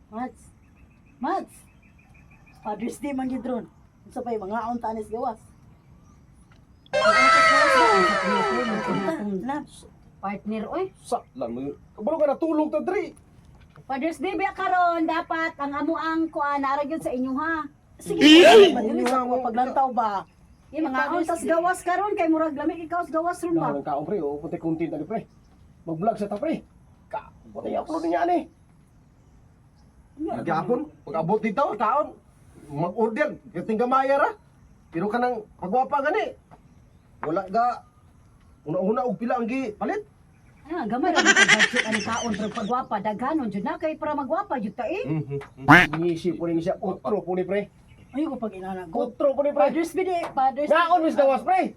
Mads. Mads. Father's Day man gid ron. Unsa pay mga aon tanis gawas. Partner, oy. Sa lang mo. Kabalo ka natulog ta diri. Father's Day biya karon dapat ang amuang kuan ara gyud sa inyo ha. Sige, madili sa ako paglantaw ba. Yung mga untas gawas karon kay murag lami ikaw sa gawas ron ba. Nang kaon pre, o puti content ani pre. Mag-vlog sa ta pre. Ka, puti upload niya ani. Nagyapon, pag-abot dito, kaon. Mag-order, kating gamaya ra. Pero kanang pagwapa gani. Wala ga una-una og pila ang gi palit. Ah, gamay ra mo budget ani kaon pero pagwapa daghanon jud na kay para magwapa jud ta eh. Ngisi po ni siya, otro po ni pre. Ayo ko pag inana. Go. Otro po ni pre. Father's Day, Father's Naon mis gawas pre.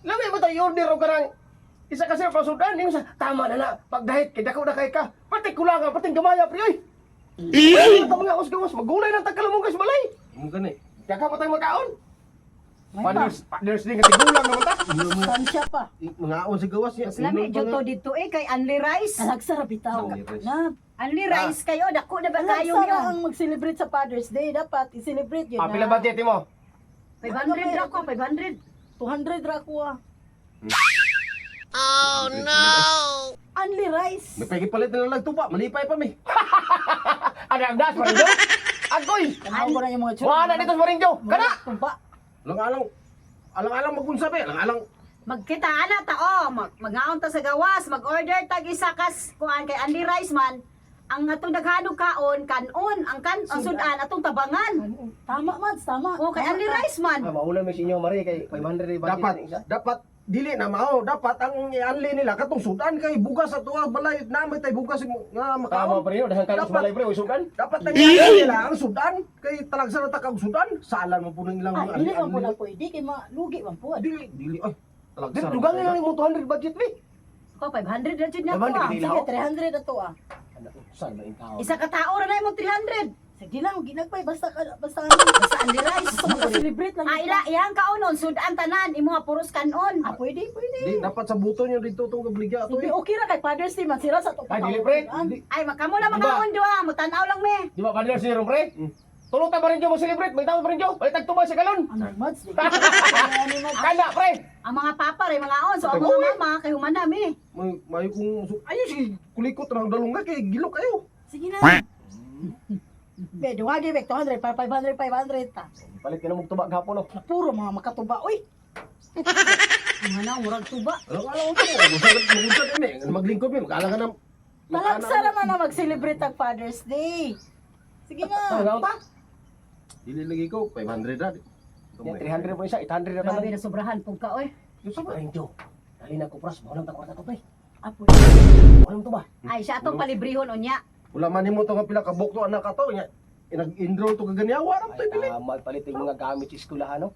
Lami mo tayo order og karang isa kasi pasudan ning sa tama na na pagdahit kay dako na kay ka. Pati kulangan pating gamaya pre oy. Ito mga gawas magulay ng tagkalamong guys balay. Mo gani. Kaya ka patay magkaon. Father's Day nga tigulang naman ta. Tansya pa. Mga aon si gawas niya. Mas lami jud to dito eh kay Only Rice. Alagsara bitaw. Na, Only Rice kayo dako na ba kayo alagsara niyo? ang mag-celebrate sa Father's Day. Dapat i-celebrate yun Ah, pila budget mo? 500 ra ko, 500. 200 ra ko ah. Oh no. Only rice. May pagi palit na lang tuba, malipay pa mi. Ada ang das pa rin. Agoy. Kanaw ko na yung mga tsura. Wala dito sa Marinjo. Kana. Tumpa. Alang magunsa be, alang. Magkita ana ta oh, magaon ta sa gawas, mag-order tag isa kas kuan kay Only Rice man. Ang atong daghanong kaon kanon, ang sudan atong tabangan. Tama, Mads. Tama. Oh, kay Only Rice man. Mauna mi sinyo Mari kay 500 budget. Dapat dili na mao, dapat ang ianli nila katong sudan kay bugas sa tuwa balay namay tay bugas nga makaon. Tama pa rin, dahan kalos balay pre, sudan. Dapat ang ianli nila ang sudan kay talagsa na takag sudan, salan mo po ning ilang Ay, dili man po na pwede. Kay malugi man po. Dili ay. Talagsa. Dugang nila mo 200 budget ni. Ko 500 ra jud na 500 ko. ah. dili. Sige, 300 na to ah. Saan ba yung tao? Isa ka tao ra na imong 300. Sige lang, ginagpay. Basta Sa Only Rice. celebrate lang. Ah, ila iyang kaonon sudan tanan imo nga puros kanon. Ah, pwede, pwede. Di dapat sa buto niyo dito tong gabligya to. Sige, okay ra kay Father's Day. Masira sa to. Ay dili pre. Ay makamo na magaon duha, mutanaw lang me. Di ba kanila si pre? Tulong ta pa rin mo celebrate, may tawon pa rin jo. Balik tagtuma sa galon. Ano, Mads? Kana pre. Ang mga papa ray mga on so ang mga mama kay human nami. May kung ayo si kulikot ra dalong nga kay gilok kayo. Sige na. Be, duha di, 200, 500, 500 ta. Palit ka na mong tubag hapon no. Puro mga makatuba. Uy, Mga na murag tuba. Alam ko, magusad kami. Maglingkod mi, magkala ka na. talagsa naman na mag-celebrate ang Father's Day. Sige na. Ano ta? Dili lagi ko 500 ra. 300 po isa, 800 na Grabe naman. na sobrahan pug ka oy. Yung sa pa rin jo. Dali na ko pras, mo lang ta kwarta to pre. Apo. Walang to ba? Ay siya atong palibrihon unya. Wala man nimo to nga pila ka bukto anak ka to nya. Inag-enroll to kaganyawa ra to pili. Palit yung mga gamit sa eskwelahan, no?